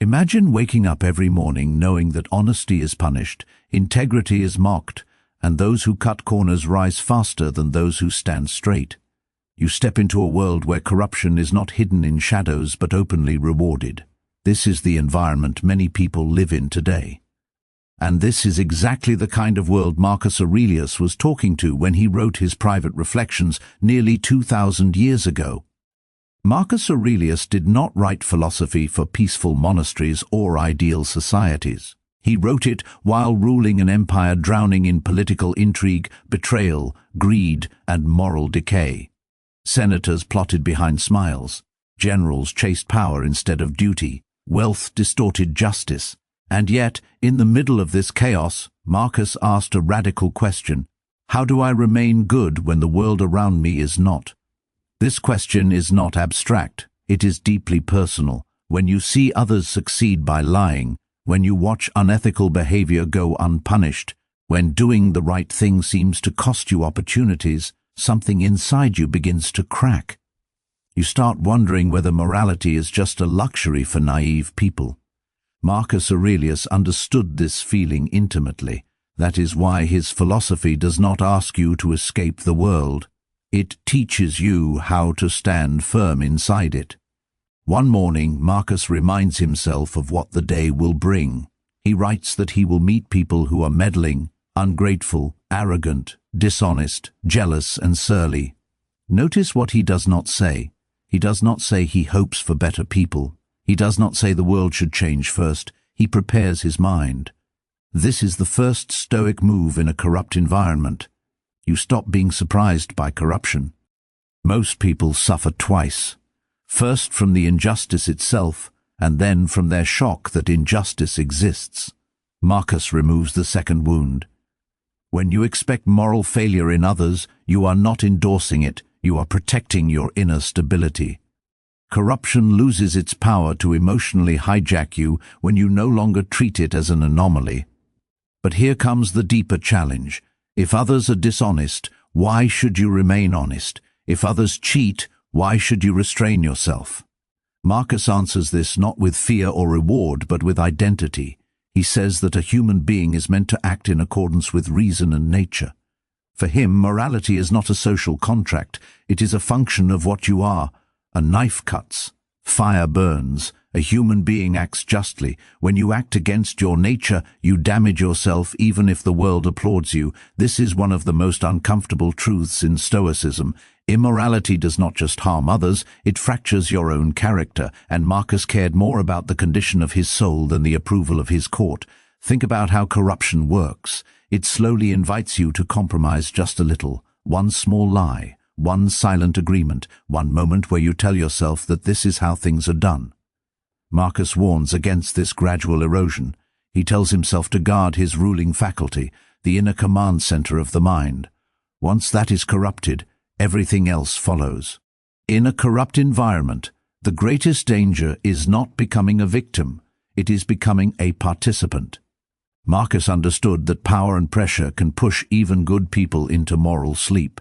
Imagine waking up every morning knowing that honesty is punished, integrity is mocked, and those who cut corners rise faster than those who stand straight. You step into a world where corruption is not hidden in shadows but openly rewarded. This is the environment many people live in today. And this is exactly the kind of world Marcus Aurelius was talking to when he wrote his private reflections nearly 2,000 years ago. Marcus Aurelius did not write philosophy for peaceful monasteries or ideal societies. He wrote it while ruling an empire drowning in political intrigue, betrayal, greed, and moral decay. Senators plotted behind smiles. Generals chased power instead of duty. Wealth distorted justice. And yet, in the middle of this chaos, Marcus asked a radical question: how do I remain good when the world around me is not? This question is not abstract. It is deeply personal. When you see others succeed by lying, when you watch unethical behavior go unpunished, when doing the right thing seems to cost you opportunities, something inside you begins to crack. You start wondering whether morality is just a luxury for naive people. Marcus Aurelius understood this feeling intimately. That is why his philosophy does not ask you to escape the world. It teaches you how to stand firm inside it. One morning, Marcus reminds himself of what the day will bring. He writes that he will meet people who are meddling, ungrateful, arrogant, dishonest, jealous, and surly. Notice what he does not say. He does not say he hopes for better people. He does not say the world should change first. He prepares his mind. This is the first Stoic move in a corrupt environment. You stop being surprised by corruption. Most people suffer twice. First from the injustice itself, and then from their shock that injustice exists. Marcus removes the second wound. When you expect moral failure in others, you are not endorsing it, you are protecting your inner stability. Corruption loses its power to emotionally hijack you when you no longer treat it as an anomaly. But here comes the deeper challenge. If others are dishonest, why should you remain honest? If others cheat, why should you restrain yourself? Marcus answers this not with fear or reward, but with identity. He says that a human being is meant to act in accordance with reason and nature. For him, morality is not a social contract. It is a function of what you are. A knife cuts, fire burns, a human being acts justly. When you act against your nature, you damage yourself even if the world applauds you. This is one of the most uncomfortable truths in Stoicism. Immorality does not just harm others, it fractures your own character, and Marcus cared more about the condition of his soul than the approval of his court. Think about how corruption works. It slowly invites you to compromise just a little. One small lie, one silent agreement, one moment where you tell yourself that this is how things are done. Marcus warns against this gradual erosion. He tells himself to guard his ruling faculty, the inner command center of the mind. Once that is corrupted, everything else follows. In a corrupt environment, the greatest danger is not becoming a victim, it is becoming a participant. Marcus understood that power and pressure can push even good people into moral sleep.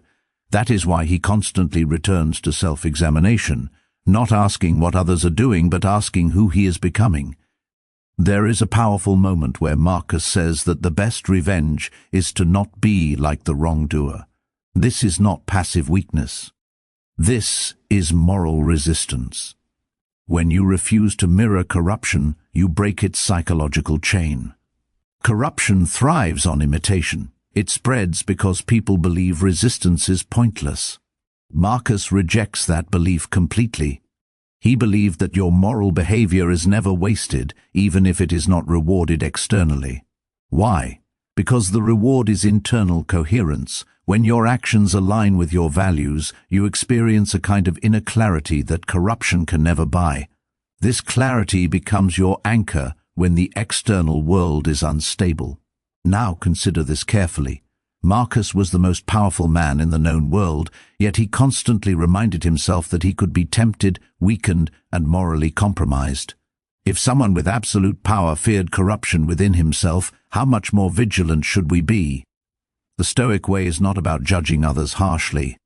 That is why he constantly returns to self-examination, not asking what others are doing, but asking who he is becoming. There is a powerful moment where Marcus says that the best revenge is to not be like the wrongdoer. This is not passive weakness. This is moral resistance. When you refuse to mirror corruption, you break its psychological chain. Corruption thrives on imitation. It spreads because people believe resistance is pointless. Marcus rejects that belief completely. He believed that your moral behavior is never wasted, even if it is not rewarded externally. Why? Because the reward is internal coherence. When your actions align with your values, you experience a kind of inner clarity that corruption can never buy. This clarity becomes your anchor when the external world is unstable. Now consider this carefully. Marcus was the most powerful man in the known world, yet he constantly reminded himself that he could be tempted, weakened, and morally compromised. If someone with absolute power feared corruption within himself, how much more vigilant should we be? The Stoic way is not about judging others harshly.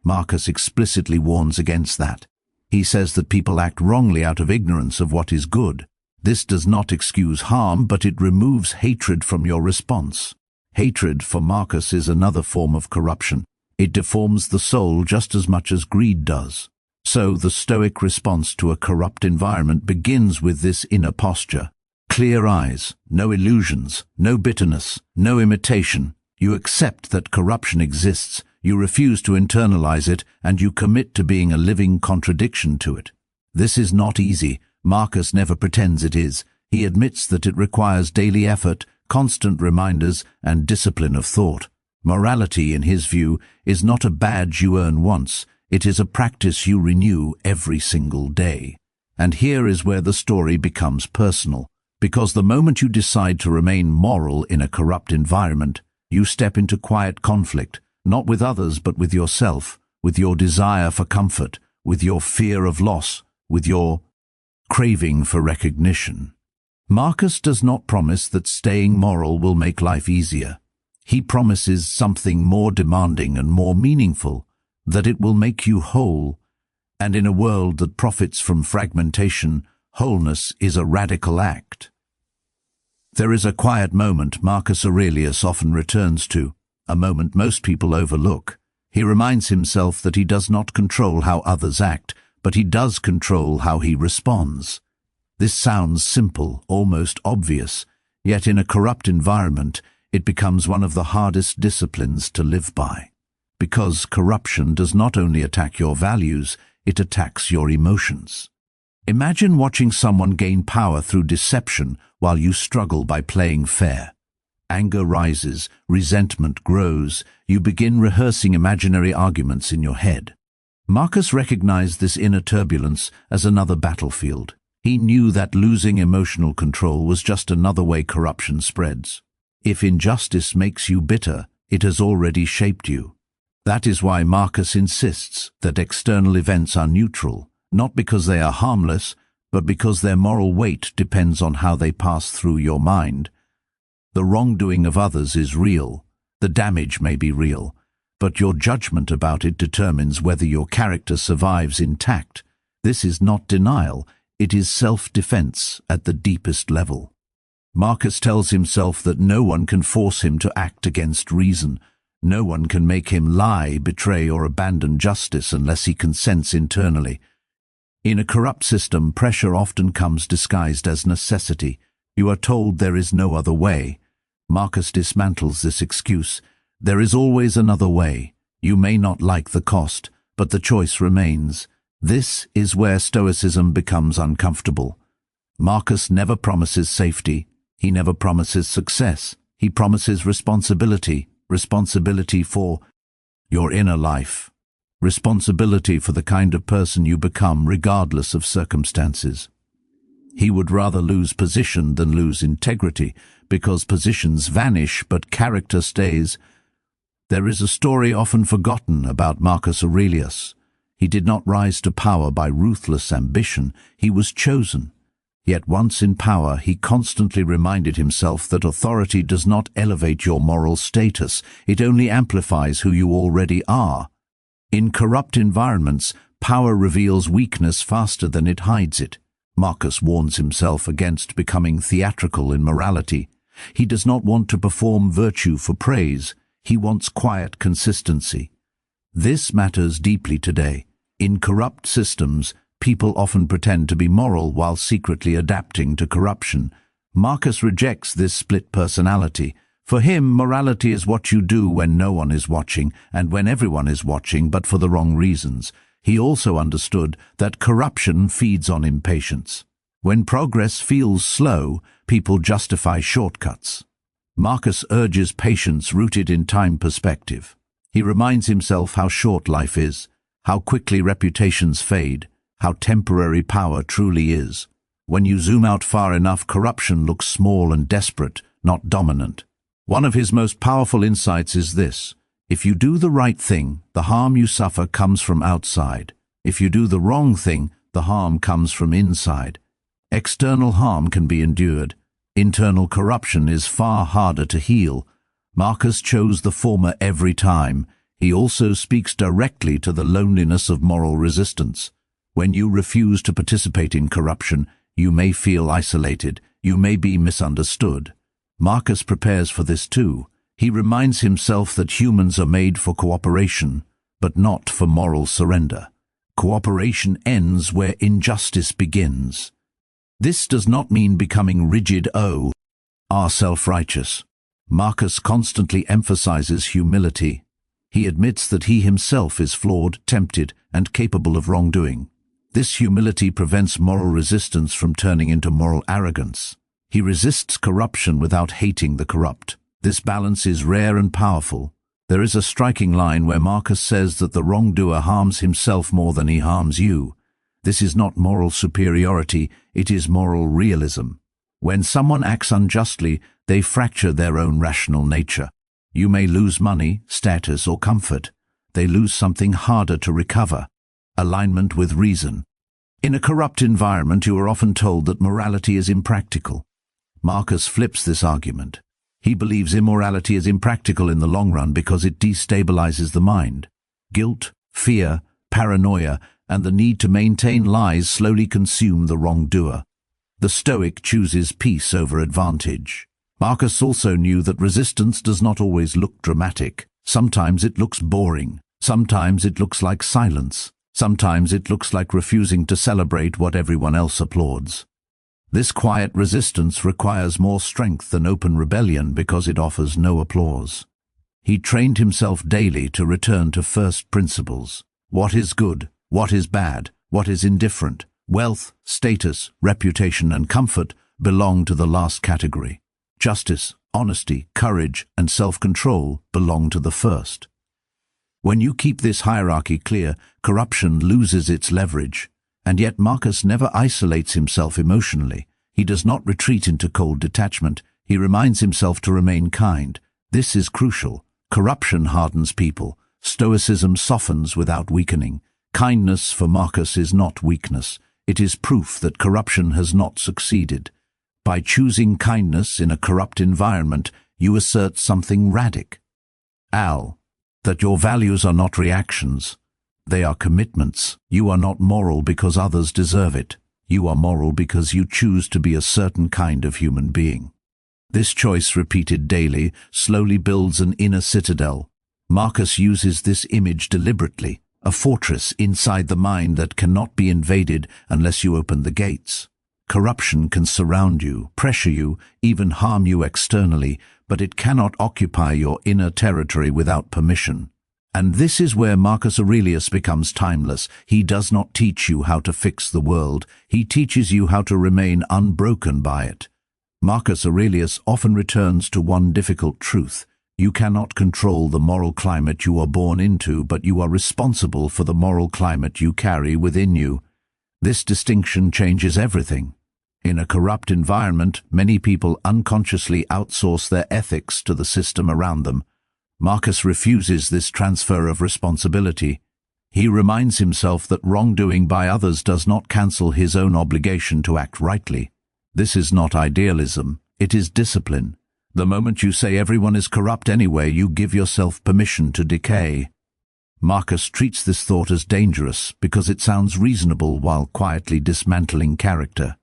Marcus explicitly warns against that. He says that people act wrongly out of ignorance of what is good. This does not excuse harm, but it removes hatred from your response. Hatred, for Marcus, is another form of corruption. It deforms the soul just as much as greed does. So the Stoic response to a corrupt environment begins with this inner posture. Clear eyes, no illusions, no bitterness, no imitation. You accept that corruption exists, you refuse to internalize it, and you commit to being a living contradiction to it. This is not easy. Marcus never pretends it is. He admits that it requires daily effort, constant reminders, and discipline of thought. Morality, in his view, is not a badge you earn once. It is a practice you renew every single day. And here is where the story becomes personal. Because the moment you decide to remain moral in a corrupt environment, you step into quiet conflict, not with others but with yourself, with your desire for comfort, with your fear of loss, with your craving for recognition. Marcus does not promise that staying moral will make life easier. He promises something more demanding and more meaningful, that it will make you whole. And in a world that profits from fragmentation, wholeness is a radical act. There is a quiet moment Marcus Aurelius often returns to, a moment most people overlook. He reminds himself that he does not control how others act, but he does control how he responds. This sounds simple, almost obvious, yet in a corrupt environment, it becomes one of the hardest disciplines to live by. Because corruption does not only attack your values, it attacks your emotions. Imagine watching someone gain power through deception while you struggle by playing fair. Anger rises, resentment grows, you begin rehearsing imaginary arguments in your head. Marcus recognized this inner turbulence as another battlefield. He knew that losing emotional control was just another way corruption spreads. If injustice makes you bitter, it has already shaped you. That is why Marcus insists that external events are neutral, not because they are harmless, but because their moral weight depends on how they pass through your mind. The wrongdoing of others is real, the damage may be real, but your judgment about it determines whether your character survives intact. This is not denial, it is self-defense at the deepest level. Marcus tells himself that no one can force him to act against reason. No one can make him lie, betray, or abandon justice unless he consents internally. In a corrupt system, pressure often comes disguised as necessity. You are told there is no other way. Marcus dismantles this excuse. There is always another way. You may not like the cost, but the choice remains. This is where Stoicism becomes uncomfortable. Marcus never promises safety. He never promises success. He promises responsibility. Responsibility for your inner life. Responsibility for the kind of person you become regardless of circumstances. He would rather lose position than lose integrity, because positions vanish but character stays. There is a story often forgotten about Marcus Aurelius. He did not rise to power by ruthless ambition. He was chosen. Yet once in power, he constantly reminded himself that authority does not elevate your moral status, it only amplifies who you already are. In corrupt environments, power reveals weakness faster than it hides it. Marcus warns himself against becoming theatrical in morality. He does not want to perform virtue for praise. He wants quiet consistency. This matters deeply today. In corrupt systems, people often pretend to be moral while secretly adapting to corruption. Marcus rejects this split personality. For him, morality is what you do when no one is watching, and when everyone is watching, but for the wrong reasons. He also understood that corruption feeds on impatience. When progress feels slow, people justify shortcuts. Marcus urges patience rooted in time perspective. He reminds himself how short life is, how quickly reputations fade, how temporary power truly is. When you zoom out far enough, corruption looks small and desperate, not dominant. One of his most powerful insights is this: if you do the right thing, the harm you suffer comes from outside. If you do the wrong thing, the harm comes from inside. External harm can be endured. Internal corruption is far harder to heal. Marcus chose the former every time. He also speaks directly to the loneliness of moral resistance. When you refuse to participate in corruption, You may feel isolated. You may be misunderstood. Marcus prepares for this too. He reminds himself that humans are made for cooperation, but not for moral surrender. Cooperation ends where injustice begins. This does not mean becoming rigid or self-righteous. Marcus constantly emphasizes humility. He admits that he himself is flawed, tempted, and capable of wrongdoing. This humility prevents moral resistance from turning into moral arrogance. He resists corruption without hating the corrupt. This balance is rare and powerful. There is a striking line where Marcus says that the wrongdoer harms himself more than he harms you. This is not moral superiority, it is moral realism. When someone acts unjustly, they fracture their own rational nature. You may lose money, status, or comfort. They lose something harder to recover: alignment with reason. In a corrupt environment, you are often told that morality is impractical. Marcus flips this argument. He believes immorality is impractical in the long run because it destabilizes the mind. Guilt, fear, paranoia, and the need to maintain lies slowly consume the wrongdoer. The Stoic chooses peace over advantage. Marcus also knew that resistance does not always look dramatic. Sometimes it looks boring. Sometimes it looks like silence. Sometimes it looks like refusing to celebrate what everyone else applauds. This quiet resistance requires more strength than open rebellion because it offers no applause. He trained himself daily to return to first principles. What is good? What is bad? What is indifferent? Wealth, status, reputation, and comfort belong to the last category. Justice, honesty, courage, and self-control belong to the first. When you keep this hierarchy clear, corruption loses its leverage. And yet Marcus never isolates himself emotionally. He does not retreat into cold detachment. He reminds himself to remain kind. This is crucial. Corruption hardens people. Stoicism softens without weakening. Kindness for Marcus is not weakness. It is proof that corruption has not succeeded. By choosing kindness in a corrupt environment, you assert something radical. That your values are not reactions. They are commitments. You are not moral because others deserve it. You are moral because you choose to be a certain kind of human being. This choice, repeated daily, slowly builds an inner citadel. Marcus uses this image deliberately, a fortress inside the mind that cannot be invaded unless you open the gates. Corruption can surround you, pressure you, even harm you externally, but it cannot occupy your inner territory without permission. And this is where Marcus Aurelius becomes timeless. He does not teach you how to fix the world. He teaches you how to remain unbroken by it. Marcus Aurelius often returns to one difficult truth. You cannot control the moral climate you are born into, but you are responsible for the moral climate you carry within you. This distinction changes everything. In a corrupt environment, many people unconsciously outsource their ethics to the system around them. Marcus refuses this transfer of responsibility. He reminds himself that wrongdoing by others does not cancel his own obligation to act rightly. This is not idealism, it is discipline. The moment you say everyone is corrupt anyway, you give yourself permission to decay. Marcus treats this thought as dangerous because it sounds reasonable while quietly dismantling character.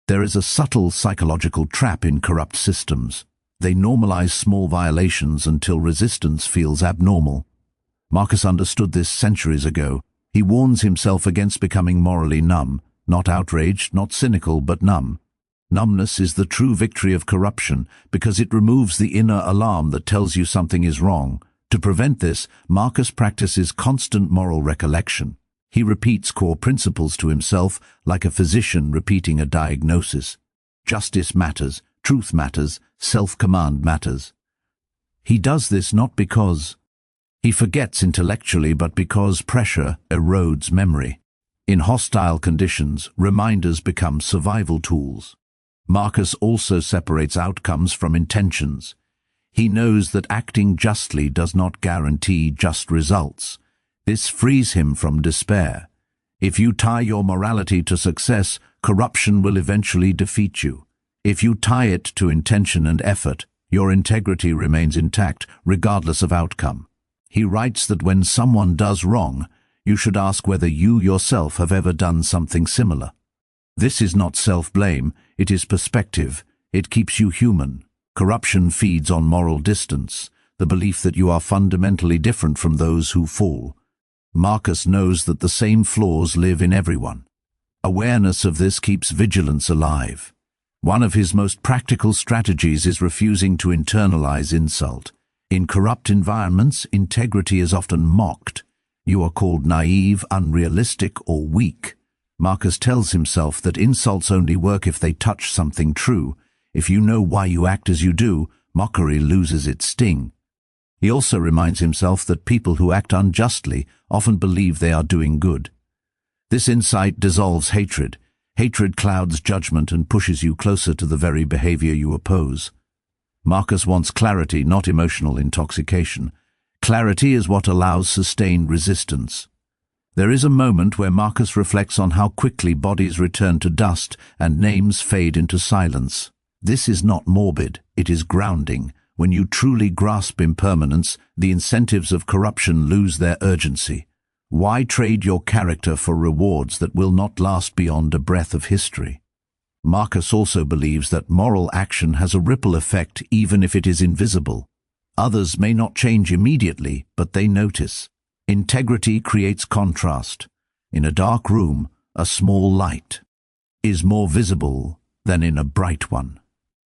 There is a subtle psychological trap in corrupt systems. They normalize small violations until resistance feels abnormal. Marcus understood this centuries ago. He warns himself against becoming morally numb, not outraged, not cynical, but numb. Numbness is the true victory of corruption because it removes the inner alarm that tells you something is wrong. To prevent this, Marcus practices constant moral recollection. He repeats core principles to himself like a physician repeating a diagnosis. Justice matters, truth matters, self-command matters. He does this not because he forgets intellectually, but because pressure erodes memory. In hostile conditions, reminders become survival tools. Marcus also separates outcomes from intentions. He knows that acting justly does not guarantee just results. This frees him from despair. If you tie your morality to success, corruption will eventually defeat you. If you tie it to intention and effort, your integrity remains intact, regardless of outcome. He writes that when someone does wrong, you should ask whether you yourself have ever done something similar. This is not self-blame, it is perspective. It keeps you human. Corruption feeds on moral distance, the belief that you are fundamentally different from those who fall. Marcus knows that the same flaws live in everyone. Awareness of this keeps vigilance alive. One of his most practical strategies is refusing to internalize insult. In corrupt environments, integrity is often mocked. You are called naive, unrealistic, or weak. Marcus tells himself that insults only work if they touch something true. If you know why you act as you do, mockery loses its sting. He also reminds himself that people who act unjustly often believe they are doing good. This insight dissolves hatred. Hatred clouds judgment and pushes you closer to the very behavior you oppose. Marcus wants clarity, not emotional intoxication. Clarity is what allows sustained resistance. There is a moment where Marcus reflects on how quickly bodies return to dust and names fade into silence. This is not morbid, it is grounding. When you truly grasp impermanence, the incentives of corruption lose their urgency. Why trade your character for rewards that will not last beyond a breath of history? Marcus also believes that moral action has a ripple effect even if it is invisible. Others may not change immediately, but they notice. Integrity creates contrast. In a dark room, a small light is more visible than in a bright one.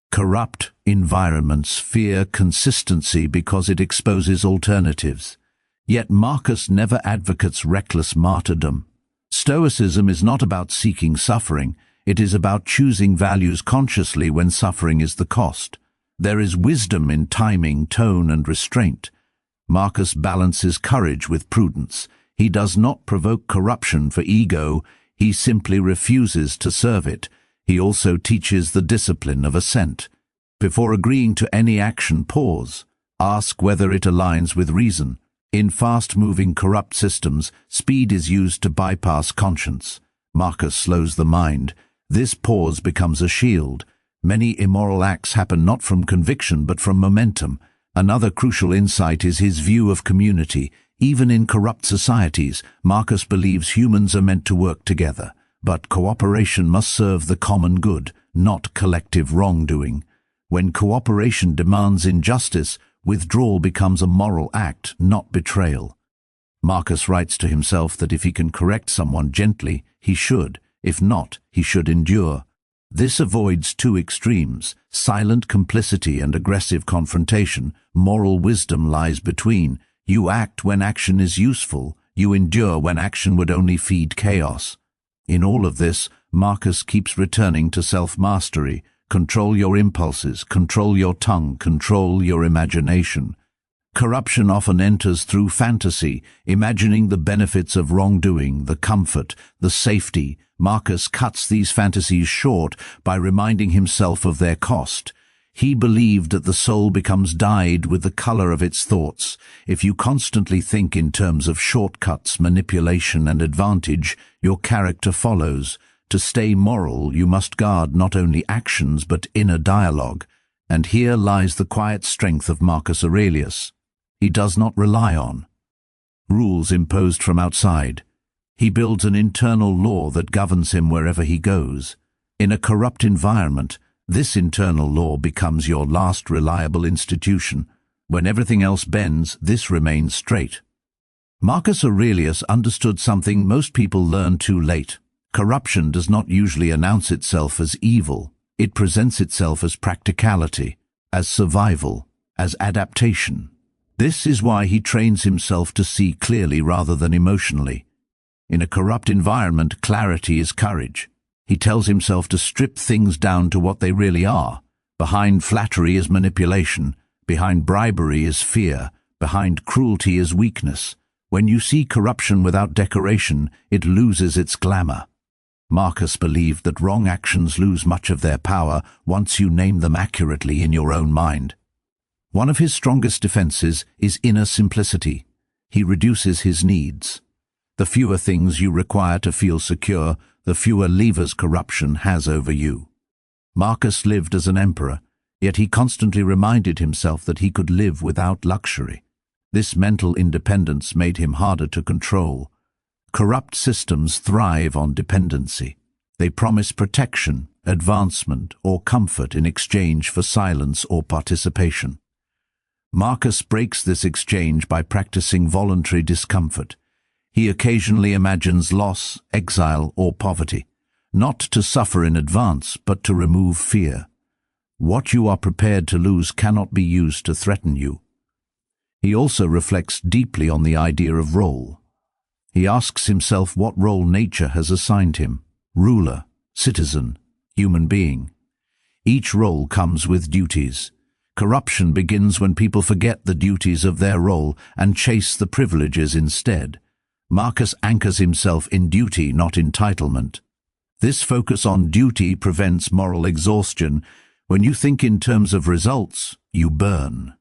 Corrupt environments fear consistency because it exposes alternatives. Yet Marcus never advocates reckless martyrdom. Stoicism is not about seeking suffering, it is about choosing values consciously when suffering is the cost. There is wisdom in timing, tone, and restraint. Marcus balances courage with prudence. He does not provoke corruption for ego, he simply refuses to serve it. He also teaches the discipline of assent. Before agreeing to any action, pause. Ask whether it aligns with reason. In fast-moving corrupt systems, speed is used to bypass conscience. Marcus slows the mind. This pause becomes a shield. Many immoral acts happen not from conviction but from momentum. Another crucial insight is his view of community. Even in corrupt societies, Marcus believes humans are meant to work together. But cooperation must serve the common good, not collective wrongdoing. When cooperation demands injustice, withdrawal becomes a moral act, not betrayal. Marcus writes to himself that if he can correct someone gently, he should. If not, he should endure. This avoids two extremes, silent complicity and aggressive confrontation. Moral wisdom lies between. You act when action is useful. You endure when action would only feed chaos. In all of this, Marcus keeps returning to self-mastery. Control your impulses, control your tongue, control your imagination. Corruption often enters through fantasy, imagining the benefits of wrongdoing, the comfort, the safety. Marcus cuts these fantasies short by reminding himself of their cost. He believed that the soul becomes dyed with the color of its thoughts. If you constantly think in terms of shortcuts, manipulation, and advantage, your character follows. To stay moral, you must guard not only actions but inner dialogue. And here lies the quiet strength of Marcus Aurelius. He does not rely on rules imposed from outside. He builds an internal law that governs him wherever he goes. In a corrupt environment, this internal law becomes your last reliable institution. When everything else bends, this remains straight. Marcus Aurelius understood something most people learn too late. Corruption does not usually announce itself as evil. It presents itself as practicality, as survival, as adaptation. This is why he trains himself to see clearly rather than emotionally. In a corrupt environment, clarity is courage. He tells himself to strip things down to what they really are. Behind flattery is manipulation. Behind bribery is fear. Behind cruelty is weakness. When you see corruption without decoration, it loses its glamour. Marcus believed that wrong actions lose much of their power once you name them accurately in your own mind. One of his strongest defenses is inner simplicity. He reduces his needs. The fewer things you require to feel secure, the fewer levers corruption has over you. Marcus lived as an emperor, yet he constantly reminded himself that he could live without luxury. This mental independence made him harder to control. Corrupt systems thrive on dependency. They promise protection, advancement, or comfort in exchange for silence or participation. Marcus breaks this exchange by practicing voluntary discomfort. He occasionally imagines loss, exile, or poverty, not to suffer in advance, but to remove fear. What you are prepared to lose cannot be used to threaten you. He also reflects deeply on the idea of role. He asks himself what role nature has assigned him: ruler, citizen, human being. Each role comes with duties. Corruption begins when people forget the duties of their role and chase the privileges instead. Marcus anchors himself in duty, not entitlement. This focus on duty prevents moral exhaustion. When you think in terms of results, you burn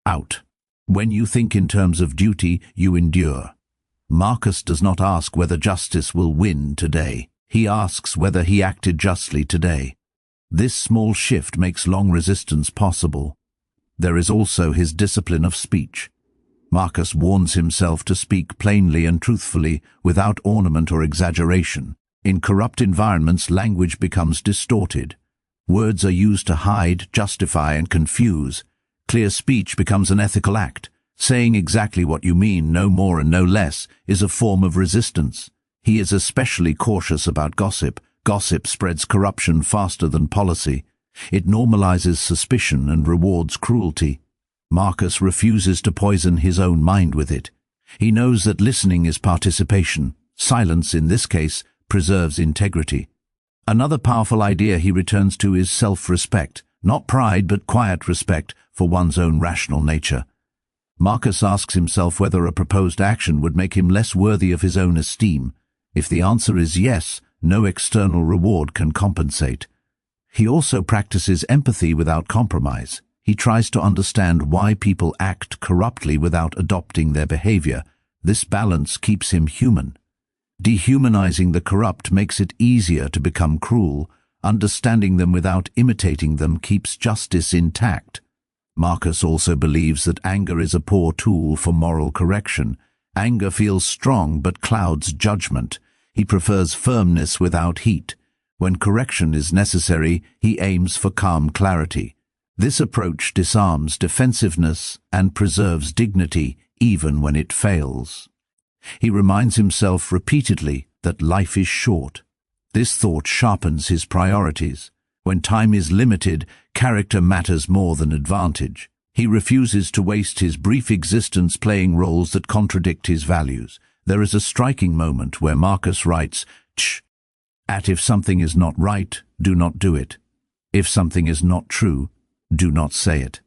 out. When you think in terms of duty, you endure. Marcus does not ask whether justice will win today. He asks whether he acted justly today. This small shift makes long resistance possible. There is also his discipline of speech. Marcus warns himself to speak plainly and truthfully, without ornament or exaggeration. In corrupt environments, language becomes distorted. Words are used to hide, justify, and confuse. Clear speech becomes an ethical act. Saying exactly what you mean, no more and no less, is a form of resistance. He is especially cautious about gossip. Gossip spreads corruption faster than policy. It normalizes suspicion and rewards cruelty. Marcus refuses to poison his own mind with it. He knows that listening is participation. Silence, in this case, preserves integrity. Another powerful idea he returns to is self-respect, not pride but quiet respect for one's own rational nature. Marcus asks himself whether a proposed action would make him less worthy of his own esteem. If the answer is yes, no external reward can compensate. He also practices empathy without compromise. He tries to understand why people act corruptly without adopting their behavior. This balance keeps him human. Dehumanizing the corrupt makes it easier to become cruel. Understanding them without imitating them keeps justice intact. Marcus also believes that anger is a poor tool for moral correction. Anger feels strong but clouds judgment. He prefers firmness without heat. When correction is necessary, he aims for calm clarity. This approach disarms defensiveness and preserves dignity even when it fails. He reminds himself repeatedly that life is short. This thought sharpens his priorities. When time is limited, character matters more than advantage. He refuses to waste his brief existence playing roles that contradict his values. There is a striking moment where Marcus writes, if something is not right, do not do it. If something is not true, do not say it.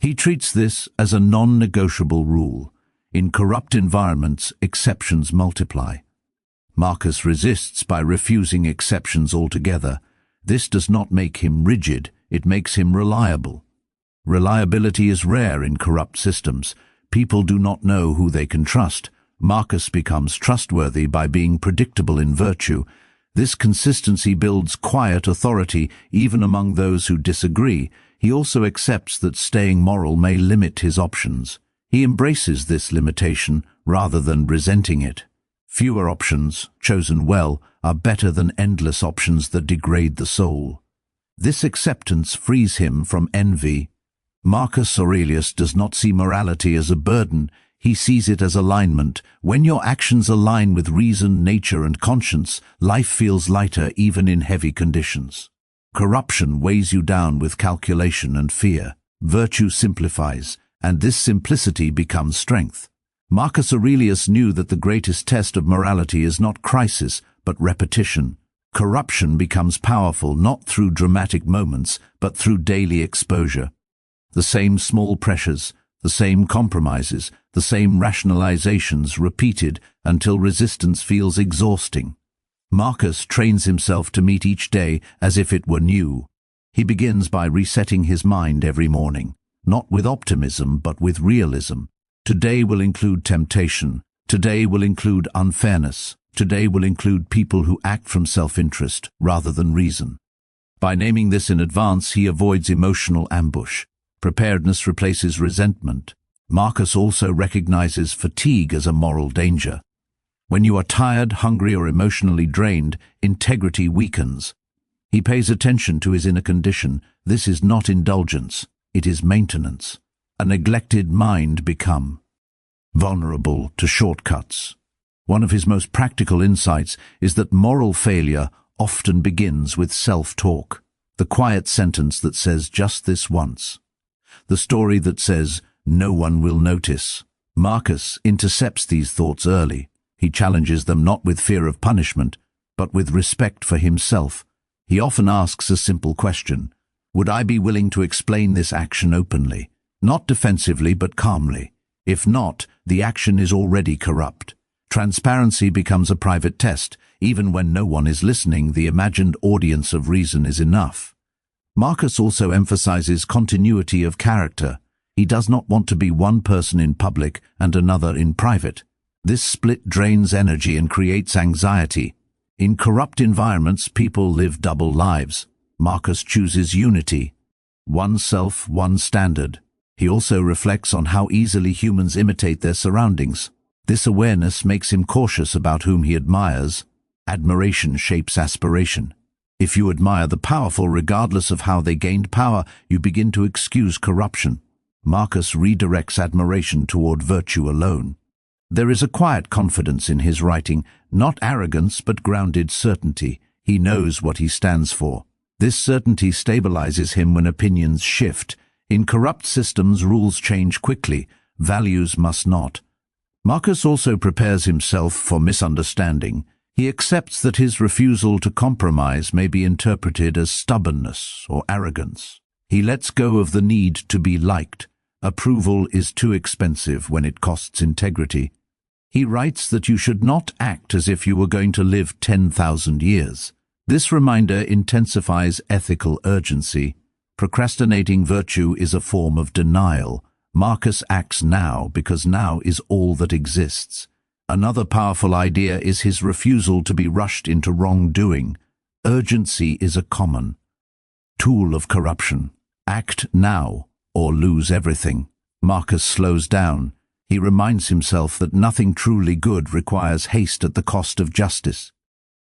He treats this as a non-negotiable rule. In corrupt environments, exceptions multiply. Marcus resists by refusing exceptions altogether. This does not make him rigid, it makes him reliable. Reliability is rare in corrupt systems. People do not know who they can trust. Marcus becomes trustworthy by being predictable in virtue. This consistency builds quiet authority even among those who disagree. He also accepts that staying moral may limit his options. He embraces this limitation rather than resenting it. Fewer options, chosen well, are better than endless options that degrade the soul. This acceptance frees him from envy. Marcus Aurelius does not see morality as a burden. He sees it as alignment. When your actions align with reason, nature, and conscience, life feels lighter even in heavy conditions. Corruption weighs you down with calculation and fear. Virtue simplifies, and this simplicity becomes strength. Marcus Aurelius knew that the greatest test of morality is not crisis, but repetition. Corruption becomes powerful not through dramatic moments, but through daily exposure. The same small pressures, the same compromises, the same rationalizations repeated until resistance feels exhausting. Marcus trains himself to meet each day as if it were new. He begins by resetting his mind every morning, not with optimism but with realism. Today will include temptation. Today will include unfairness. Today will include people who act from self-interest rather than reason. By naming this in advance, he avoids emotional ambush. Preparedness replaces resentment. Marcus also recognizes fatigue as a moral danger. When you are tired, hungry, or emotionally drained, integrity weakens. He pays attention to his inner condition. This is not indulgence, it is maintenance. A neglected mind become vulnerable to shortcuts. One of his most practical insights is that moral failure often begins with self-talk. The quiet sentence that says just this once. The story that says no one will notice. Marcus intercepts these thoughts early. He challenges them not with fear of punishment, but with respect for himself. He often asks a simple question: would I be willing to explain this action openly? Not defensively, but calmly. If not, the action is already corrupt. Transparency becomes a private test. Even when no one is listening, the imagined audience of reason is enough. Marcus also emphasizes continuity of character. He does not want to be one person in public and another in private. This split drains energy and creates anxiety. In corrupt environments, people live double lives. Marcus chooses unity. One self, one standard. He also reflects on how easily humans imitate their surroundings. This awareness makes him cautious about whom he admires. Admiration shapes aspiration. If you admire the powerful regardless of how they gained power, you begin to excuse corruption. Marcus redirects admiration toward virtue alone. There is a quiet confidence in his writing, not arrogance but grounded certainty. He knows what he stands for. This certainty stabilizes him when opinions shift. In corrupt systems, rules change quickly. Values must not. Marcus also prepares himself for misunderstanding. He accepts that his refusal to compromise may be interpreted as stubbornness or arrogance. He lets go of the need to be liked. Approval is too expensive when it costs integrity. He writes that you should not act as if you were going to live 10,000 years. This reminder intensifies ethical urgency. Procrastinating virtue is a form of denial. Marcus acts now because now is all that exists. Another powerful idea is his refusal to be rushed into wrongdoing. Urgency is a common tool of corruption. Act now or lose everything. Marcus slows down. He reminds himself that nothing truly good requires haste at the cost of justice.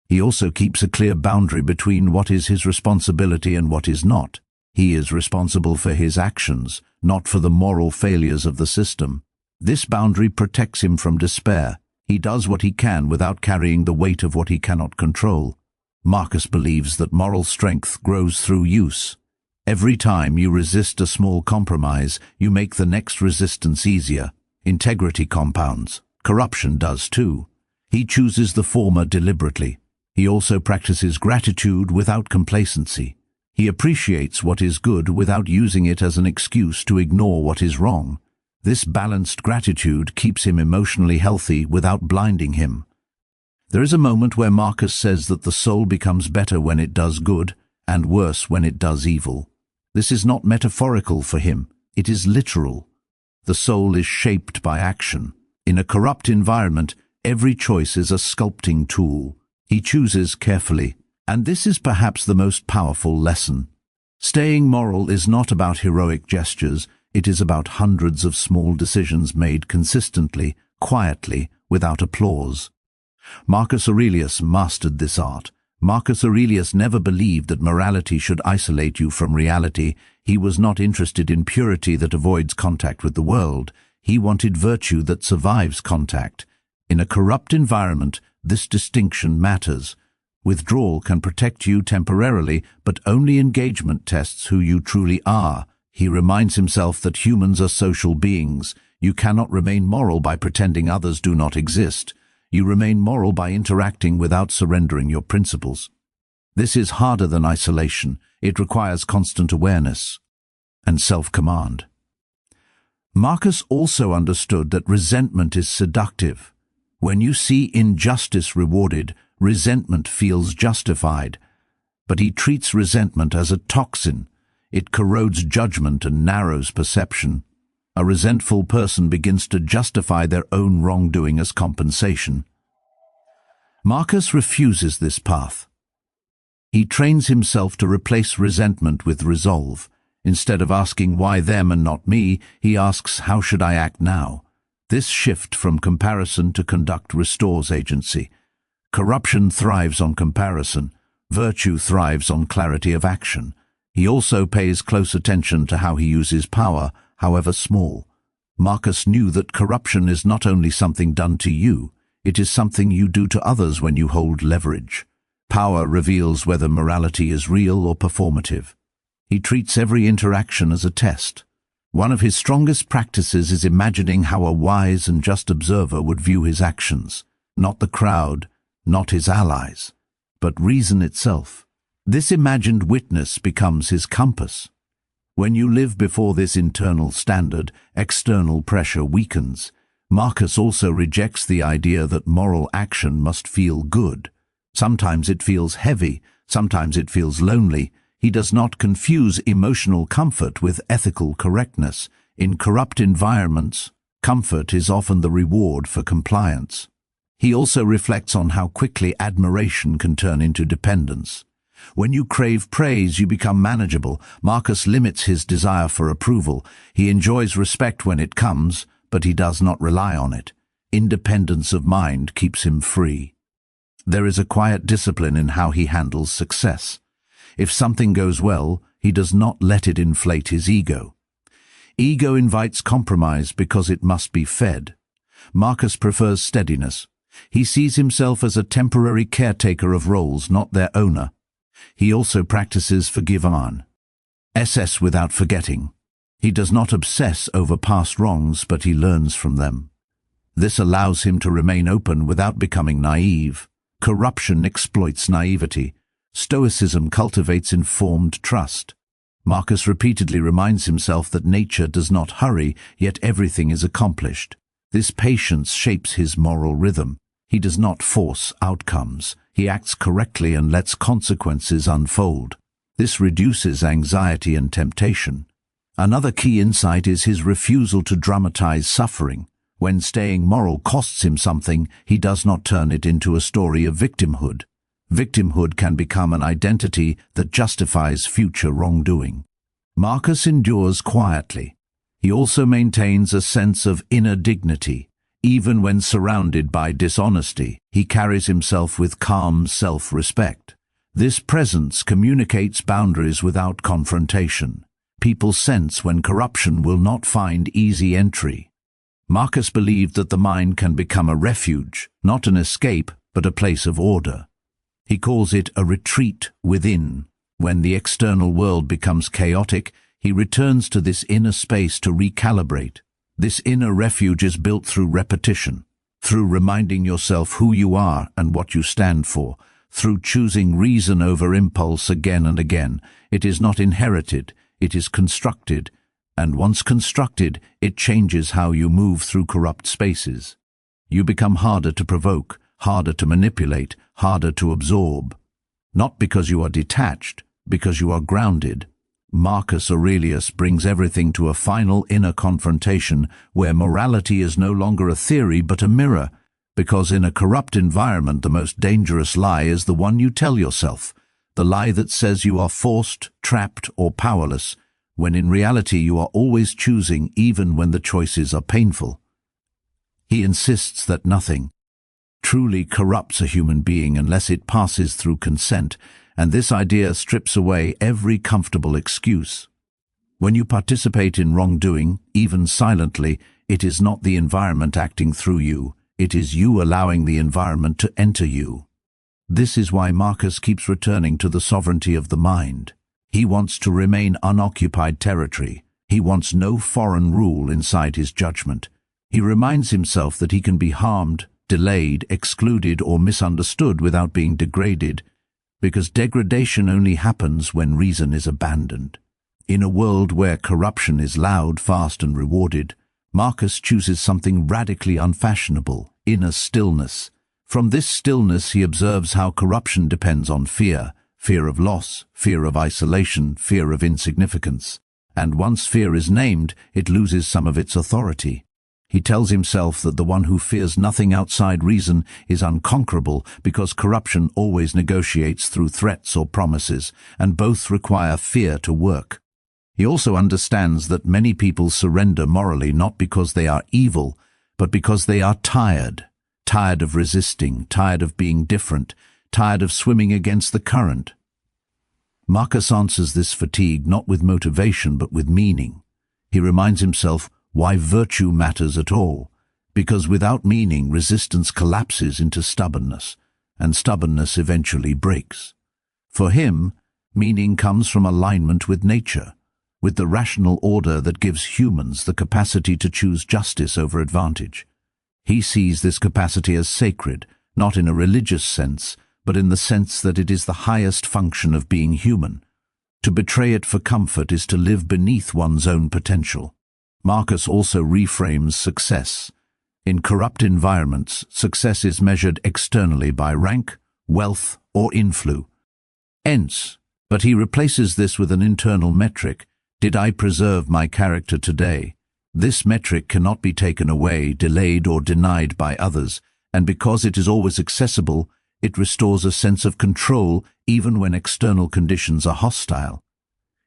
He also keeps a clear boundary between what is his responsibility and what is not. He is responsible for his actions, not for the moral failures of the system. This boundary protects him from despair. He does what he can without carrying the weight of what he cannot control. Marcus believes that moral strength grows through use. Every time you resist a small compromise, you make the next resistance easier. Integrity compounds. Corruption does too. He chooses the former deliberately. He also practices gratitude without complacency. He appreciates what is good without using it as an excuse to ignore what is wrong. This balanced gratitude keeps him emotionally healthy without blinding him. There is a moment where Marcus says that the soul becomes better when it does good and worse when it does evil. This is not metaphorical for him, it is literal. The soul is shaped by action. In a corrupt environment, every choice is a sculpting tool. He chooses carefully, and this is perhaps the most powerful lesson. Staying moral is not about heroic gestures, it is about hundreds of small decisions made consistently, quietly, without applause. Marcus Aurelius mastered this art. Marcus Aurelius never believed that morality should isolate you from reality. He was not interested in purity that avoids contact with the world. He wanted virtue that survives contact. In a corrupt environment, this distinction matters. Withdrawal can protect you temporarily, but only engagement tests who you truly are. He reminds himself that humans are social beings. You cannot remain moral by pretending others do not exist. You remain moral by interacting without surrendering your principles. This is harder than isolation. It requires constant awareness and self-command. Marcus also understood that resentment is seductive. When you see injustice rewarded, resentment feels justified. But he treats resentment as a toxin. It corrodes judgment and narrows perception. A resentful person begins to justify their own wrongdoing as compensation. Marcus refuses this path. He trains himself to replace resentment with resolve. Instead of asking why them and not me, he asks, how should I act now? This shift from comparison to conduct restores agency. Corruption thrives on comparison. Virtue thrives on clarity of action. He also pays close attention to how he uses power, however small. Marcus knew that corruption is not only something done to you, it is something you do to others when you hold leverage. Power reveals whether morality is real or performative. He treats every interaction as a test. One of his strongest practices is imagining how a wise and just observer would view his actions, not the crowd, not his allies, but reason itself. This imagined witness becomes his compass. When you live before this internal standard, external pressure weakens. Marcus also rejects the idea that moral action must feel good. Sometimes it feels heavy, sometimes it feels lonely. He does not confuse emotional comfort with ethical correctness. In corrupt environments, comfort is often the reward for compliance. He also reflects on how quickly admiration can turn into dependence. When you crave praise, you become manageable. Marcus limits his desire for approval. He enjoys respect when it comes, but he does not rely on it. Independence of mind keeps him free. There is a quiet discipline in how he handles success. If something goes well, he does not let it inflate his ego. Ego invites compromise because it must be fed. Marcus prefers steadiness. He sees himself as a temporary caretaker of roles, not their owner. He also practices forgive SS without forgetting. He does not obsess over past wrongs, but he learns from them. This allows him to remain open without becoming naive. Corruption exploits naivety. Stoicism cultivates informed trust. Marcus repeatedly reminds himself that nature does not hurry, yet everything is accomplished. This patience shapes his moral rhythm. He does not force outcomes. He acts correctly and lets consequences unfold. This reduces anxiety and temptation. Another key insight is his refusal to dramatize suffering. When staying moral costs him something, he does not turn it into a story of victimhood. Victimhood can become an identity that justifies future wrongdoing. Marcus endures quietly. He also maintains a sense of inner dignity. Even when surrounded by dishonesty, he carries himself with calm self-respect. This presence communicates boundaries without confrontation. People sense when corruption will not find easy entry. Marcus believed that the mind can become a refuge, not an escape, but a place of order. He calls it a retreat within. When the external world becomes chaotic, he returns to this inner space to recalibrate. This inner refuge is built through repetition, through reminding yourself who you are and what you stand for, through choosing reason over impulse again and again. It is not inherited, it is constructed, and once constructed, it changes how you move through corrupt spaces. You become harder to provoke, harder to manipulate, harder to absorb. Not because you are detached, because you are grounded. Marcus Aurelius brings everything to a final inner confrontation where morality is no longer a theory but a mirror, because in a corrupt environment the most dangerous lie is the one you tell yourself, the lie that says you are forced, trapped, or powerless, when in reality you are always choosing even when the choices are painful. He insists that nothing truly corrupts a human being unless it passes through consent, and this idea strips away every comfortable excuse. When you participate in wrongdoing, even silently, it is not the environment acting through you, it is you allowing the environment to enter you. This is why Marcus keeps returning to the sovereignty of the mind. He wants to remain unoccupied territory. He wants no foreign rule inside his judgment. He reminds himself that he can be harmed, delayed, excluded, or misunderstood without being degraded, because degradation only happens when reason is abandoned. In a world where corruption is loud, fast, and rewarded, Marcus chooses something radically unfashionable: inner stillness. From this stillness he observes how corruption depends on fear, fear of loss, fear of isolation, fear of insignificance. And once fear is named, it loses some of its authority. He tells himself that the one who fears nothing outside reason is unconquerable, because corruption always negotiates through threats or promises, and both require fear to work. He also understands that many people surrender morally not because they are evil, but because they are tired of resisting, tired of being different, tired of swimming against the current. Marcus answers this fatigue not with motivation but with meaning. He reminds himself why virtue matters at all, because without meaning resistance collapses into stubbornness, and stubbornness eventually breaks. For him, meaning comes from alignment with nature, with the rational order that gives humans the capacity to choose justice over advantage. He sees this capacity as sacred, not in a religious sense, but in the sense that it is the highest function of being human. To betray it for comfort is to live beneath one's own potential. Marcus also reframes success. In corrupt environments, success is measured externally by rank, wealth, or influence. But he replaces this with an internal metric. Did I preserve my character today? This metric cannot be taken away, delayed, or denied by others, and because it is always accessible, it restores a sense of control even when external conditions are hostile.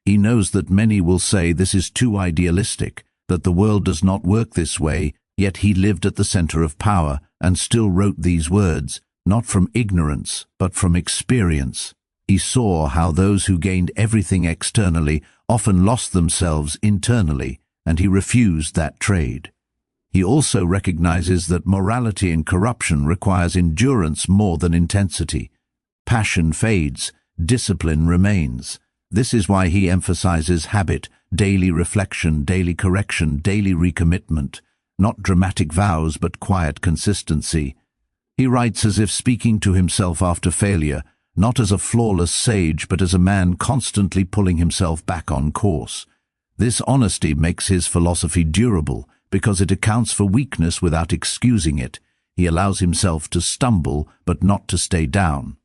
He knows that many will say this is too idealistic, that the world does not work this way, yet he lived at the center of power and still wrote these words, not from ignorance, but from experience. He saw how those who gained everything externally often lost themselves internally, and he refused that trade. He also recognizes that morality in corruption requires endurance more than intensity. Passion fades, discipline remains. This is why he emphasizes habit, daily reflection, daily correction, daily recommitment, not dramatic vows but quiet consistency. He writes as if speaking to himself after failure, not as a flawless sage but as a man constantly pulling himself back on course. This honesty makes his philosophy durable because it accounts for weakness without excusing it. He allows himself to stumble but not to stay down.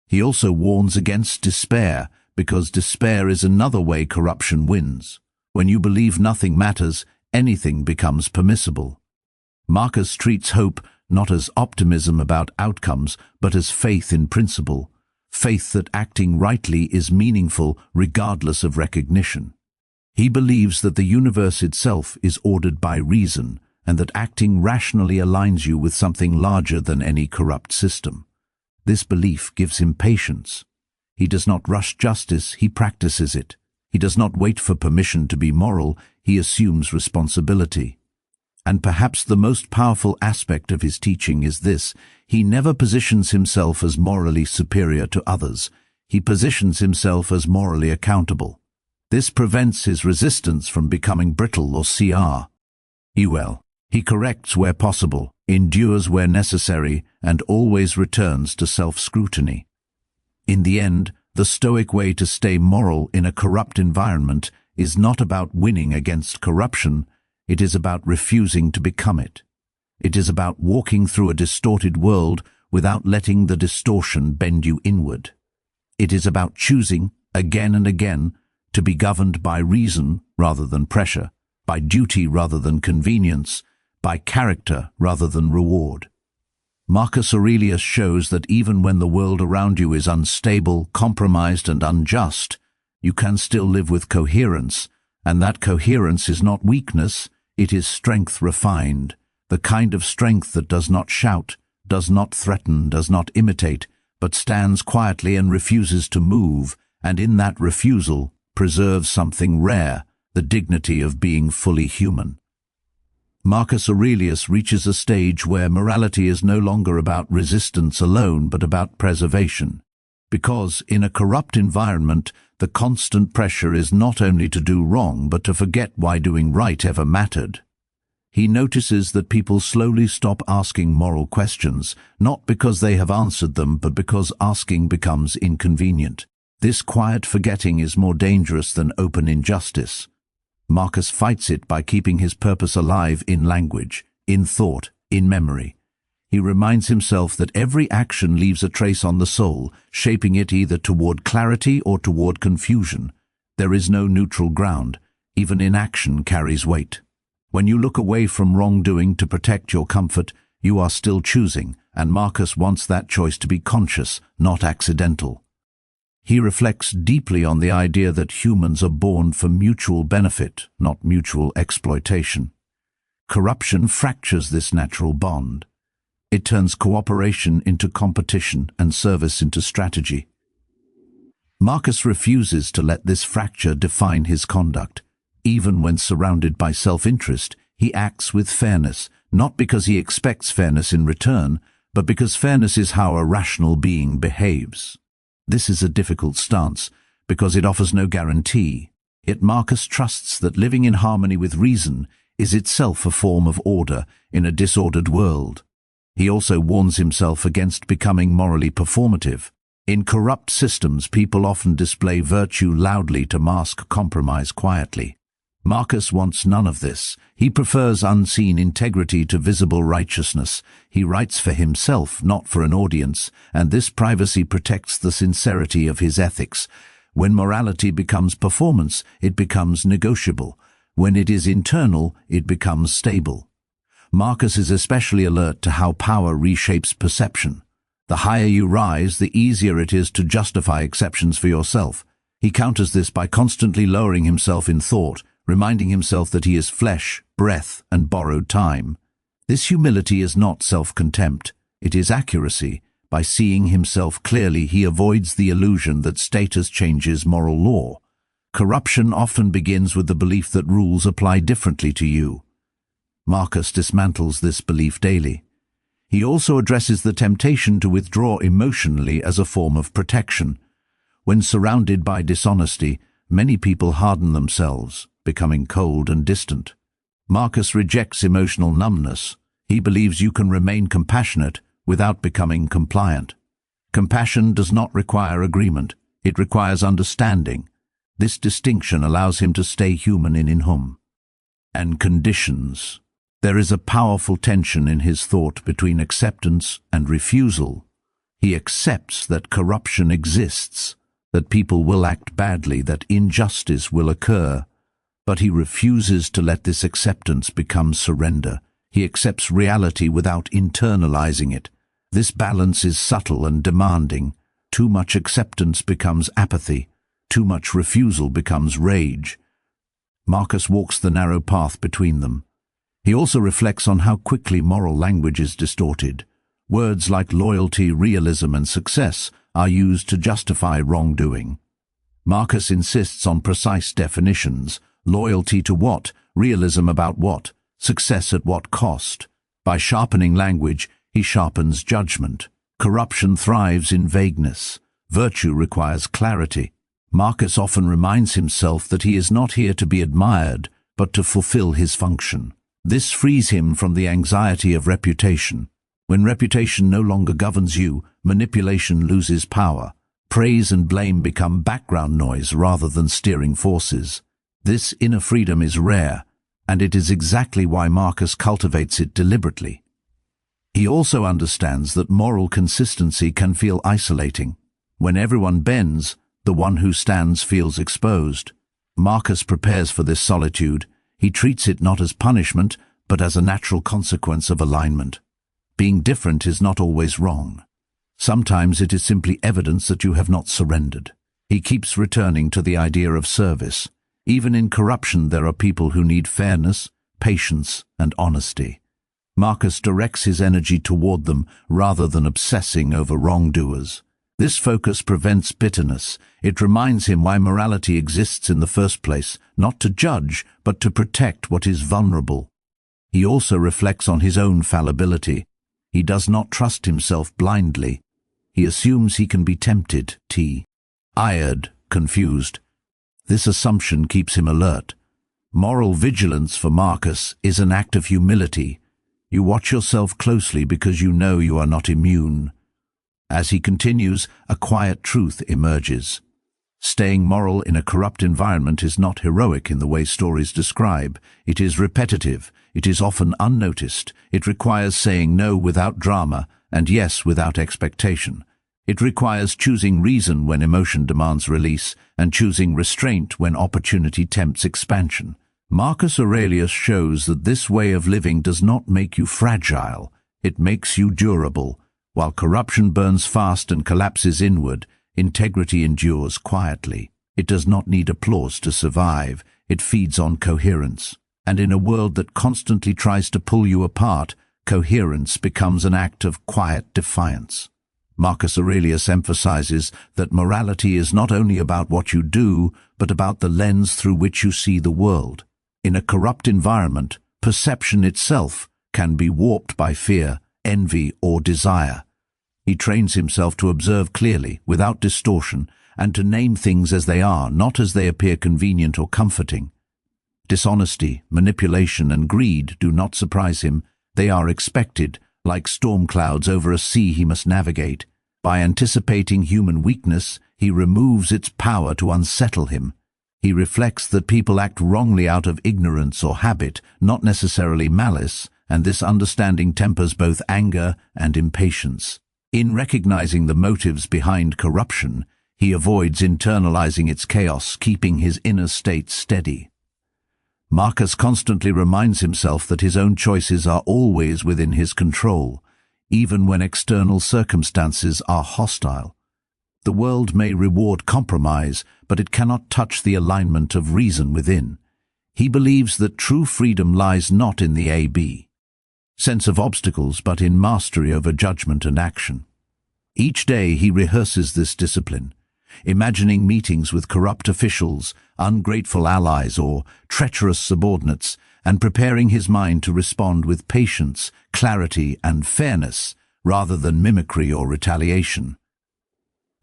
He also warns against despair, because despair is another way corruption wins. When you believe nothing matters, anything becomes permissible. Marcus treats hope not as optimism about outcomes, but as faith in principle, faith that acting rightly is meaningful regardless of recognition. He believes that the universe itself is ordered by reason, and that acting rationally aligns you with something larger than any corrupt system. This belief gives him patience. He does not rush justice, he practices it. He does not wait for permission to be moral, he assumes responsibility. And perhaps the most powerful aspect of his teaching is this: he never positions himself as morally superior to others. He positions himself as morally accountable. This prevents his resistance from becoming brittle or well. He corrects where possible, endures where necessary, and always returns to self-scrutiny. In the end, the Stoic way to stay moral in a corrupt environment is not about winning against corruption, it is about refusing to become it. It is about walking through a distorted world without letting the distortion bend you inward. It is about choosing, again and again, to be governed by reason rather than pressure, by duty rather than convenience, by character rather than reward. Marcus Aurelius shows that even when the world around you is unstable, compromised, and unjust, you can still live with coherence, and that coherence is not weakness, it is strength refined, the kind of strength that does not shout, does not threaten, does not imitate, but stands quietly and refuses to move, and in that refusal preserves something rare, the dignity of being fully human. Marcus Aurelius reaches a stage where morality is no longer about resistance alone but about preservation, because in a corrupt environment the constant pressure is not only to do wrong but to forget why doing right ever mattered. He notices that people slowly stop asking moral questions, not because they have answered them but because asking becomes inconvenient. This quiet forgetting is more dangerous than open injustice. Marcus fights it by keeping his purpose alive in language, in thought, in memory. He reminds himself that every action leaves a trace on the soul, shaping it either toward clarity or toward confusion. There is no neutral ground. Even inaction carries weight. When you look away from wrongdoing to protect your comfort, you are still choosing, and Marcus wants that choice to be conscious, not accidental. He reflects deeply on the idea that humans are born for mutual benefit, not mutual exploitation. Corruption fractures this natural bond. It turns cooperation into competition and service into strategy. Marcus refuses to let this fracture define his conduct. Even when surrounded by self-interest, he acts with fairness, not because he expects fairness in return, but because fairness is how a rational being behaves. This is a difficult stance, because it offers no guarantee. Yet Marcus trusts that living in harmony with reason is itself a form of order in a disordered world. He also warns himself against becoming morally performative. In corrupt systems, people often display virtue loudly to mask compromise quietly. Marcus wants none of this. He prefers unseen integrity to visible righteousness. He writes for himself, not for an audience, and this privacy protects the sincerity of his ethics. When morality becomes performance, it becomes negotiable. When it is internal, it becomes stable. Marcus is especially alert to how power reshapes perception. The higher you rise, the easier it is to justify exceptions for yourself. He counters this by constantly lowering himself in thought, reminding himself that he is flesh, breath, and borrowed time. This humility is not self-contempt, it is accuracy. By seeing himself clearly, he avoids the illusion that status changes moral law. Corruption often begins with the belief that rules apply differently to you. Marcus dismantles this belief daily. He also addresses the temptation to withdraw emotionally as a form of protection. When surrounded by dishonesty, many people harden themselves, becoming cold and distant. Marcus rejects emotional numbness. He believes you can remain compassionate without becoming compliant. Compassion does not require agreement. It requires understanding. This distinction allows him to stay human in whom. And conditions. There is a powerful tension in his thought between acceptance and refusal. He accepts that corruption exists, that people will act badly, that injustice will occur, but he refuses to let this acceptance become surrender. He accepts reality without internalizing it. This balance is subtle and demanding. Too much acceptance becomes apathy. Too much refusal becomes rage. Marcus walks the narrow path between them. He also reflects on how quickly moral language is distorted. Words like loyalty, realism, and success are used to justify wrongdoing. Marcus insists on precise definitions. Loyalty to what? Realism about what? Success at what cost? By sharpening language, he sharpens judgment. Corruption thrives in vagueness. Virtue requires clarity. Marcus often reminds himself that he is not here to be admired, but to fulfill his function. This frees him from the anxiety of reputation. When reputation no longer governs you, manipulation loses power. Praise and blame become background noise rather than steering forces. This inner freedom is rare, and it is exactly why Marcus cultivates it deliberately. He also understands that moral consistency can feel isolating. When everyone bends, the one who stands feels exposed. Marcus prepares for this solitude. He treats it not as punishment, but as a natural consequence of alignment. Being different is not always wrong. Sometimes it is simply evidence that you have not surrendered. He keeps returning to the idea of service. Even in corruption, there are people who need fairness, patience, and honesty. Marcus directs his energy toward them rather than obsessing over wrongdoers. This focus prevents bitterness. It reminds him why morality exists in the first place, not to judge, but to protect what is vulnerable. He also reflects on his own fallibility. He does not trust himself blindly. He assumes he can be tempted, tired, confused. This assumption keeps him alert. Moral vigilance for Marcus is an act of humility. You watch yourself closely because you know you are not immune. As he continues, a quiet truth emerges. Staying moral in a corrupt environment is not heroic in the way stories describe. It is repetitive. It is often unnoticed. It requires saying no without drama and yes without expectation. It requires choosing reason when emotion demands release and choosing restraint when opportunity tempts expansion. Marcus Aurelius shows that this way of living does not make you fragile. It makes you durable. While corruption burns fast and collapses inward, integrity endures quietly. It does not need applause to survive. It feeds on coherence. And in a world that constantly tries to pull you apart, coherence becomes an act of quiet defiance. Marcus Aurelius emphasizes that morality is not only about what you do, but about the lens through which you see the world. In a corrupt environment, perception itself can be warped by fear, envy, or desire. He trains himself to observe clearly, without distortion, and to name things as they are, not as they appear convenient or comforting. Dishonesty, manipulation, and greed do not surprise him. They are expected, like storm clouds over a sea he must navigate. By anticipating human weakness, he removes its power to unsettle him. He reflects that people act wrongly out of ignorance or habit, not necessarily malice, and this understanding tempers both anger and impatience. In recognizing the motives behind corruption, he avoids internalizing its chaos, keeping his inner state steady. Marcus constantly reminds himself that his own choices are always within his control, even when external circumstances are hostile. The world may reward compromise, but it cannot touch the alignment of reason within. He believes that true freedom lies not in the A-B sense of obstacles, but in mastery over judgment and action. Each day he rehearses this discipline, imagining meetings with corrupt officials, ungrateful allies, or treacherous subordinates, and preparing his mind to respond with patience, clarity, and fairness, rather than mimicry or retaliation.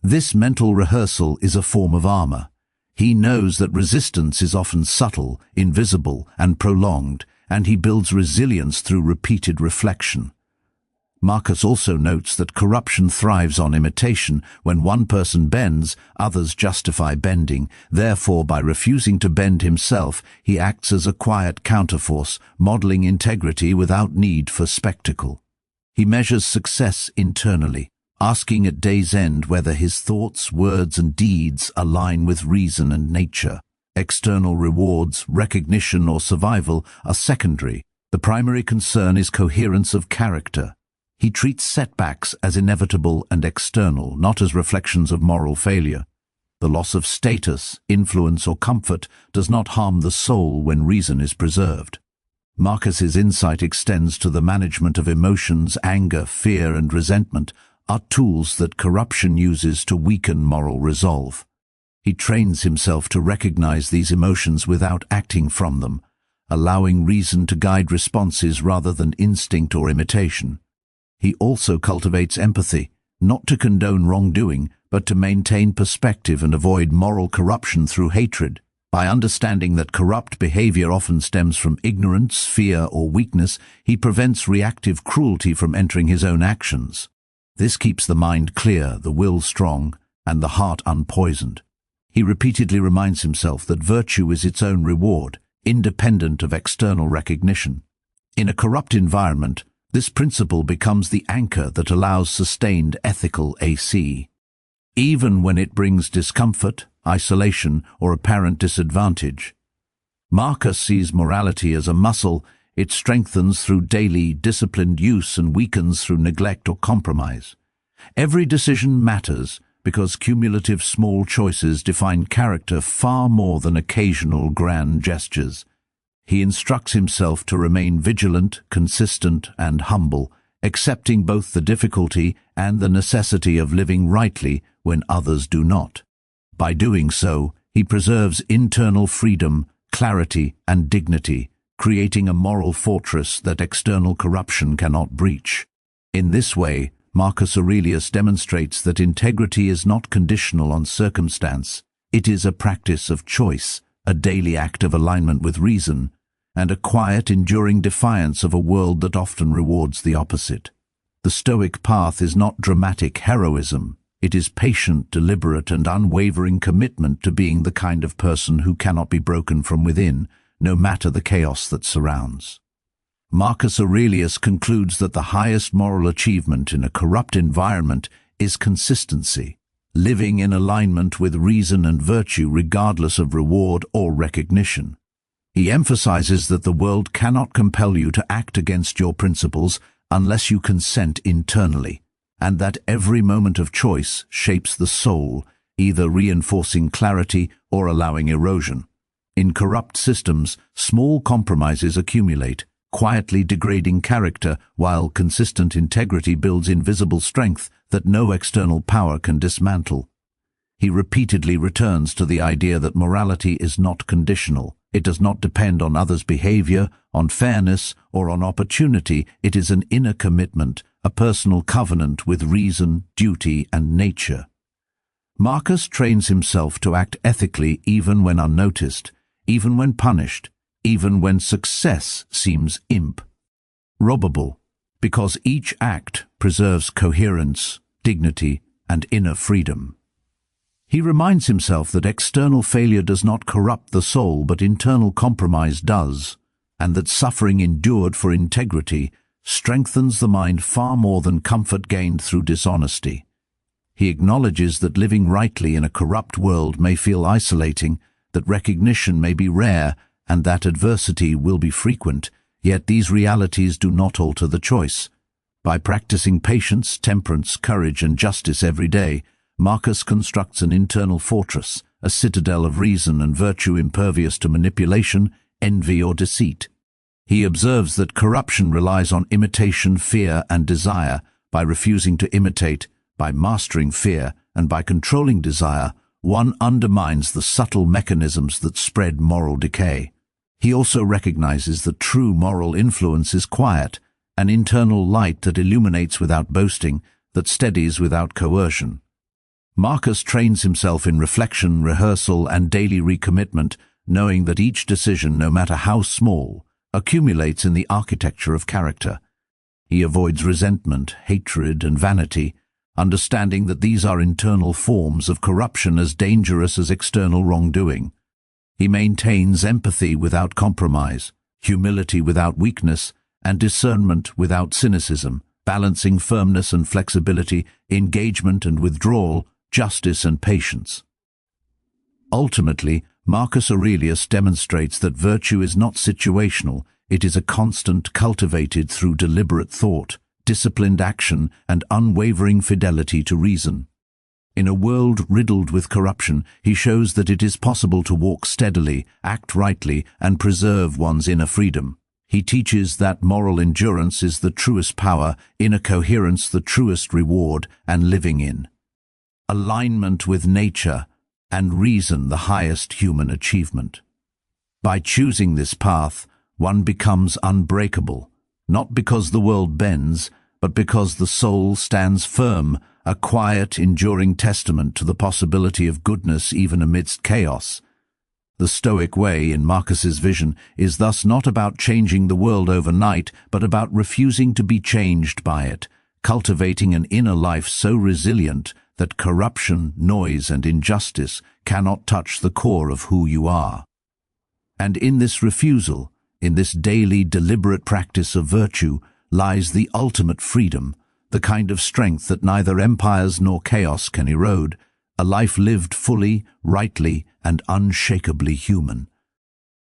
This mental rehearsal is a form of armor. He knows that resistance is often subtle, invisible, and prolonged, and he builds resilience through repeated reflection. Marcus also notes that corruption thrives on imitation. When one person bends, others justify bending. Therefore, by refusing to bend himself, he acts as a quiet counterforce, modeling integrity without need for spectacle. He measures success internally, asking at day's end whether his thoughts, words, and deeds align with reason and nature. External rewards, recognition, or survival are secondary. The primary concern is coherence of character. He treats setbacks as inevitable and external, not as reflections of moral failure. The loss of status, influence, or comfort does not harm the soul when reason is preserved. Marcus's insight extends to the management of emotions. Anger, fear, and resentment are tools that corruption uses to weaken moral resolve. He trains himself to recognize these emotions without acting from them, allowing reason to guide responses rather than instinct or imitation. He also cultivates empathy, not to condone wrongdoing, but to maintain perspective and avoid moral corruption through hatred. By understanding that corrupt behavior often stems from ignorance, fear, or weakness, he prevents reactive cruelty from entering his own actions. This keeps the mind clear, the will strong, and the heart unpoisoned. He repeatedly reminds himself that virtue is its own reward, independent of external recognition. In a corrupt environment, this principle becomes the anchor that allows sustained ethical AC. Even when it brings discomfort, isolation, or apparent disadvantage. Marcus sees morality as a muscle. It strengthens through daily, disciplined use and weakens through neglect or compromise. Every decision matters, because cumulative small choices define character far more than occasional grand gestures. He instructs himself to remain vigilant, consistent, and humble, accepting both the difficulty and the necessity of living rightly when others do not. By doing so, he preserves internal freedom, clarity, and dignity, creating a moral fortress that external corruption cannot breach. In this way, Marcus Aurelius demonstrates that integrity is not conditional on circumstance. It is a practice of choice, a daily act of alignment with reason, and a quiet, enduring defiance of a world that often rewards the opposite. The Stoic path is not dramatic heroism. It is patient, deliberate, and unwavering commitment to being the kind of person who cannot be broken from within, no matter the chaos that surrounds. Marcus Aurelius concludes that the highest moral achievement in a corrupt environment is consistency, living in alignment with reason and virtue regardless of reward or recognition. He emphasizes that the world cannot compel you to act against your principles unless you consent internally, and that every moment of choice shapes the soul, either reinforcing clarity or allowing erosion. In corrupt systems, small compromises accumulate, quietly degrading character, while consistent integrity builds invisible strength that no external power can dismantle. He repeatedly returns to the idea that morality is not conditional. It does not depend on others' behavior, on fairness, or on opportunity. It is an inner commitment, a personal covenant with reason, duty, and nature. Marcus trains himself to act ethically even when unnoticed, even when punished, even when success seems improbable, because each act preserves coherence, dignity, and inner freedom. He reminds himself that external failure does not corrupt the soul, but internal compromise does, and that suffering endured for integrity strengthens the mind far more than comfort gained through dishonesty. He acknowledges that living rightly in a corrupt world may feel isolating, that recognition may be rare, and that adversity will be frequent, yet these realities do not alter the choice. By practicing patience, temperance, courage, and justice every day, Marcus constructs an internal fortress, a citadel of reason and virtue impervious to manipulation, envy, or deceit. He observes that corruption relies on imitation, fear, and desire. By refusing to imitate, by mastering fear, and by controlling desire, one undermines the subtle mechanisms that spread moral decay. He also recognizes that true moral influence is quiet, an internal light that illuminates without boasting, that steadies without coercion. Marcus trains himself in reflection, rehearsal, and daily recommitment, knowing that each decision, no matter how small, accumulates in the architecture of character. He avoids resentment, hatred, and vanity, understanding that these are internal forms of corruption as dangerous as external wrongdoing. He maintains empathy without compromise, humility without weakness, and discernment without cynicism, balancing firmness and flexibility, engagement and withdrawal, justice and patience. Ultimately, Marcus Aurelius demonstrates that virtue is not situational, it is a constant cultivated through deliberate thought, disciplined action, and unwavering fidelity to reason. In a world riddled with corruption, he shows that it is possible to walk steadily, act rightly, and preserve one's inner freedom. He teaches that moral endurance is the truest power, inner coherence the truest reward, and living in alignment with nature and reason the highest human achievement. By choosing this path, one becomes unbreakable, not because the world bends, but because the soul stands firm, a quiet, enduring testament to the possibility of goodness even amidst chaos. The Stoic way, in Marcus's vision, is thus not about changing the world overnight, but about refusing to be changed by it, cultivating an inner life so resilient that corruption, noise, and injustice cannot touch the core of who you are. And in this refusal, in this daily, deliberate practice of virtue, lies the ultimate freedom, the kind of strength that neither empires nor chaos can erode, a life lived fully, rightly, and unshakably human.